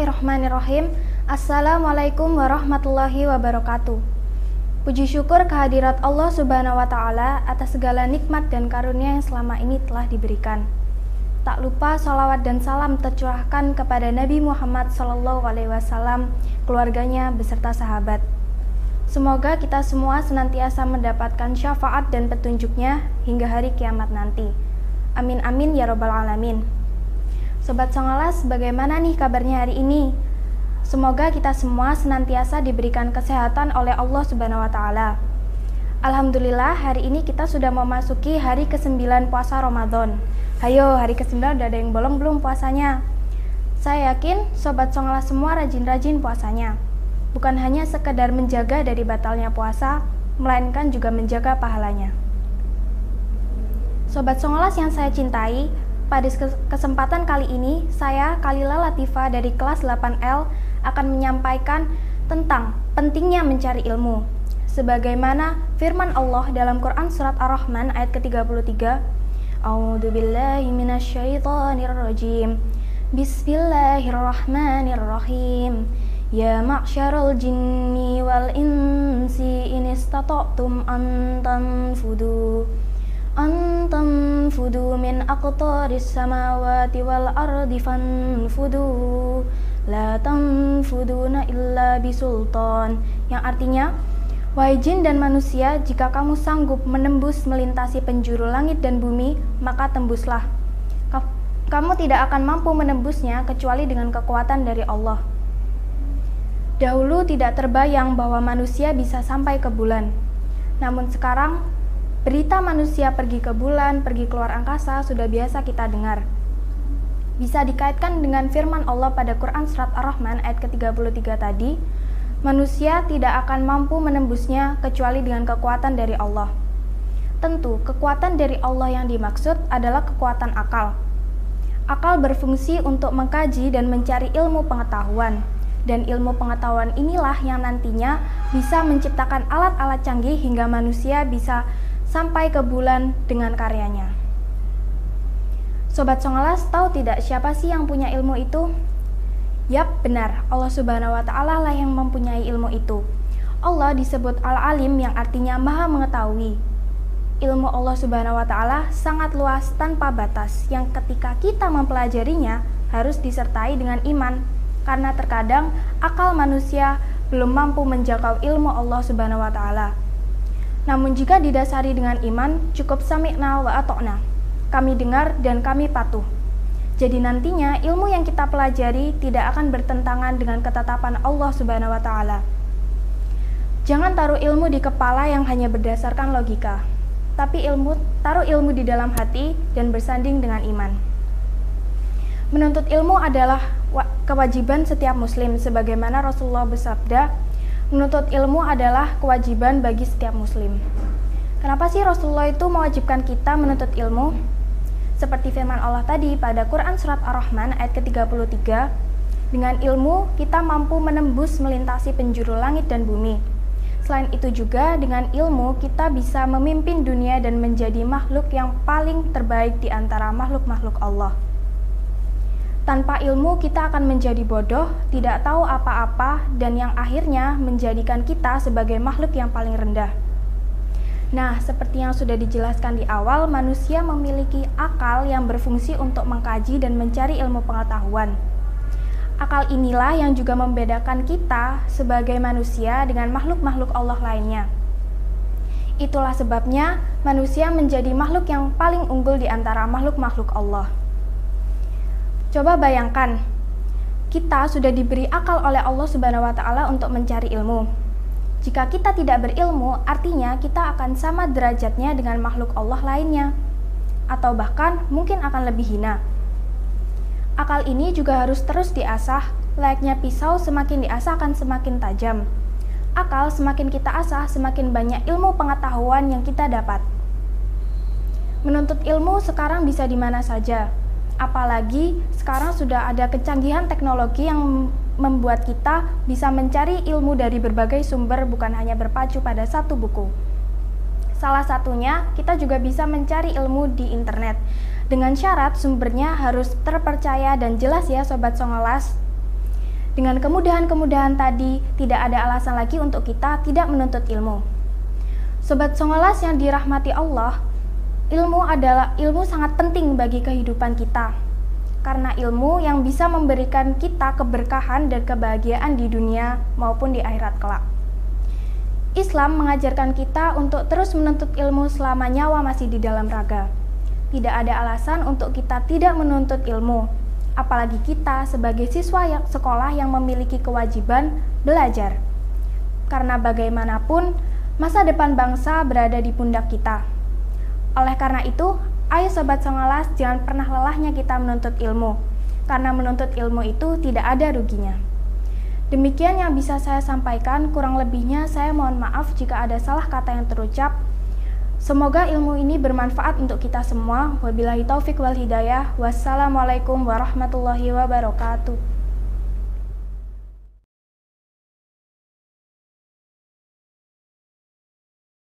Bismillahirrahmanirrahim. Assalamualaikum warahmatullahi wabarakatuh. Puji syukur kehadirat Allah Subhanahu wa Ta'ala atas segala nikmat dan karunia yang selama ini telah diberikan. Tak lupa salawat dan salam tercurahkan kepada Nabi Muhammad SAW, keluarganya beserta sahabat. Semoga kita semua senantiasa mendapatkan syafaat dan petunjuknya hingga hari kiamat nanti. Amin amin ya robbal alamin. Sobat Songolas, bagaimana nih kabarnya hari ini? Semoga kita semua senantiasa diberikan kesehatan oleh Allah Subhanahu wa Ta'ala. Alhamdulillah, hari ini kita sudah memasuki hari ke-9 puasa Ramadan. Hayo, hari ke-9 udah ada yang bolong belum puasanya? Saya yakin Sobat Songolas semua rajin-rajin puasanya. Bukan hanya sekedar menjaga dari batalnya puasa, melainkan juga menjaga pahalanya. Sobat Songolas yang saya cintai, pada kesempatan kali ini, saya Khalila Latifah dari kelas 8L akan menyampaikan tentang pentingnya mencari ilmu. Sebagaimana firman Allah dalam Quran Surat Ar-Rahman ayat ke-33, A'udzubillahi minasyaitonirrajim. Bismillahirrahmanirrahim. Ya ma'syaral jinni wal insi in istata'tum an tanfudu min aqtaris samawati wal ardi fanfudu la tanfuduna illa bisultan, yang artinya, wahai jin dan manusia, jika kamu sanggup menembus melintasi penjuru langit dan bumi, maka tembuslah. Kamu tidak akan mampu menembusnya kecuali dengan kekuatan dari Allah. Dahulu tidak terbayang bahwa manusia bisa sampai ke bulan. Namun sekarang, berita manusia pergi ke bulan, pergi keluar angkasa sudah biasa kita dengar. Bisa dikaitkan dengan firman Allah pada Quran Surat Ar-Rahman ayat ke-33 tadi, manusia tidak akan mampu menembusnya kecuali dengan kekuatan dari Allah. Tentu, kekuatan dari Allah yang dimaksud adalah kekuatan akal. Akal berfungsi untuk mengkaji dan mencari ilmu pengetahuan. Dan ilmu pengetahuan inilah yang nantinya bisa menciptakan alat-alat canggih hingga manusia bisa sampai ke bulan dengan karyanya. Sobat Songolas, tahu tidak siapa sih yang punya ilmu itu? Yap, benar, Allah Subhanahu wa Ta'ala lah yang mempunyai ilmu itu. Allah disebut Al-Alim yang artinya Maha Mengetahui. Ilmu Allah Subhanahu wa Ta'ala sangat luas tanpa batas, yang ketika kita mempelajarinya harus disertai dengan iman, karena terkadang akal manusia belum mampu menjangkau ilmu Allah Subhanahu wa Ta'ala. Namun jika didasari dengan iman, cukup sami'na wa ata'na. Kami dengar dan kami patuh. Jadi nantinya ilmu yang kita pelajari tidak akan bertentangan dengan ketetapan Allah Subhanahu wa Ta'ala. Jangan taruh ilmu di kepala yang hanya berdasarkan logika, tapi taruh ilmu di dalam hati dan bersanding dengan iman. Menuntut ilmu adalah kewajiban setiap muslim, sebagaimana Rasulullah bersabda, menuntut ilmu adalah kewajiban bagi setiap muslim. Kenapa sih Rasulullah itu mewajibkan kita menuntut ilmu? Seperti firman Allah tadi pada Quran Surat Ar-Rahman ayat ke-33, dengan ilmu kita mampu menembus melintasi penjuru langit dan bumi. Selain itu juga, dengan ilmu kita bisa memimpin dunia dan menjadi makhluk yang paling terbaik di antara makhluk-makhluk Allah. Tanpa ilmu kita akan menjadi bodoh, tidak tahu apa-apa, dan yang akhirnya menjadikan kita sebagai makhluk yang paling rendah. Nah, seperti yang sudah dijelaskan di awal, manusia memiliki akal yang berfungsi untuk mengkaji dan mencari ilmu pengetahuan. Akal inilah yang juga membedakan kita sebagai manusia dengan makhluk-makhluk Allah lainnya. Itulah sebabnya manusia menjadi makhluk yang paling unggul di antara makhluk-makhluk Allah. Coba bayangkan, kita sudah diberi akal oleh Allah Subhanahu wa Ta'ala untuk mencari ilmu. Jika kita tidak berilmu, artinya kita akan sama derajatnya dengan makhluk Allah lainnya, atau bahkan mungkin akan lebih hina. Akal ini juga harus terus diasah, layaknya pisau semakin diasah akan semakin tajam. Akal semakin kita asah, semakin banyak ilmu pengetahuan yang kita dapat. Menuntut ilmu sekarang bisa di mana saja. Apalagi sekarang sudah ada kecanggihan teknologi yang membuat kita bisa mencari ilmu dari berbagai sumber, bukan hanya berpacu pada satu buku. Salah satunya, kita juga bisa mencari ilmu di internet. Dengan syarat sumbernya harus terpercaya dan jelas ya Sobat Songolas. Dengan kemudahan-kemudahan tadi, tidak ada alasan lagi untuk kita tidak menuntut ilmu. Sobat Songolas yang dirahmati Allah, ilmu sangat penting bagi kehidupan kita. Karena ilmu yang bisa memberikan kita keberkahan dan kebahagiaan di dunia maupun di akhirat kelak. Islam mengajarkan kita untuk terus menuntut ilmu selama nyawa masih di dalam raga. Tidak ada alasan untuk kita tidak menuntut ilmu, apalagi kita sebagai siswa sekolah yang memiliki kewajiban belajar. Karena bagaimanapun, masa depan bangsa berada di pundak kita. Oleh karena itu, ayo Sobat Songolas, jangan pernah lelahnya kita menuntut ilmu, karena menuntut ilmu itu tidak ada ruginya. Demikian yang bisa saya sampaikan, kurang lebihnya saya mohon maaf jika ada salah kata yang terucap. Semoga ilmu ini bermanfaat untuk kita semua. Wabillahi taufik wal hidayah. Wassalamualaikum warahmatullahi wabarakatuh.